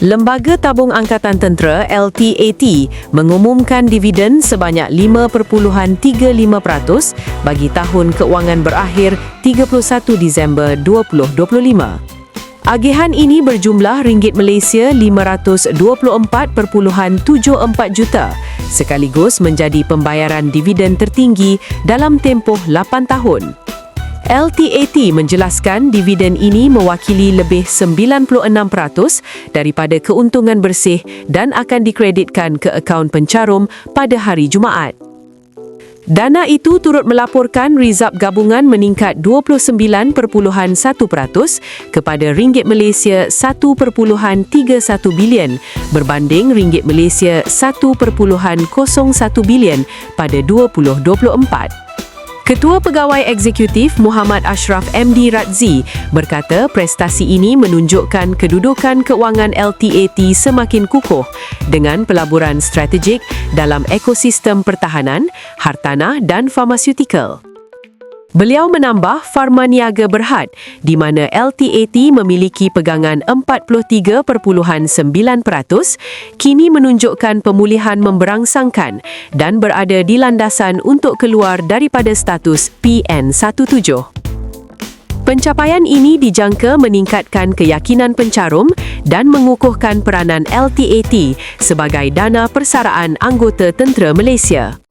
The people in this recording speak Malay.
Lembaga Tabung Angkatan Tentera LTAT mengumumkan dividen sebanyak 5.35% bagi tahun keuangan berakhir 31 Disember 2025. Agihan ini berjumlah ringgit Malaysia 524.74 juta, sekaligus menjadi pembayaran dividen tertinggi dalam tempoh 8 tahun. LTAT menjelaskan dividen ini mewakili lebih 96% daripada keuntungan bersih dan akan dikreditkan ke akaun pencarum pada hari Jumaat. Dana itu turut melaporkan rizab gabungan meningkat 29.1% kepada ringgit Malaysia 1.31 bilion berbanding ringgit Malaysia 1.01 bilion pada 2024. Ketua Pegawai Eksekutif Muhammad Ashraf MD Radzi berkata prestasi ini menunjukkan kedudukan keuangan LTAT semakin kukuh dengan pelaburan strategik dalam ekosistem pertahanan, hartanah dan farmasyutikal. Beliau menambah Pharma Niaga Berhad di mana LTAT memiliki pegangan 43.9% kini menunjukkan pemulihan memberangsangkan dan berada di landasan untuk keluar daripada status PN17. Pencapaian ini dijangka meningkatkan keyakinan pencarum dan mengukuhkan peranan LTAT sebagai dana persaraan anggota tentera Malaysia.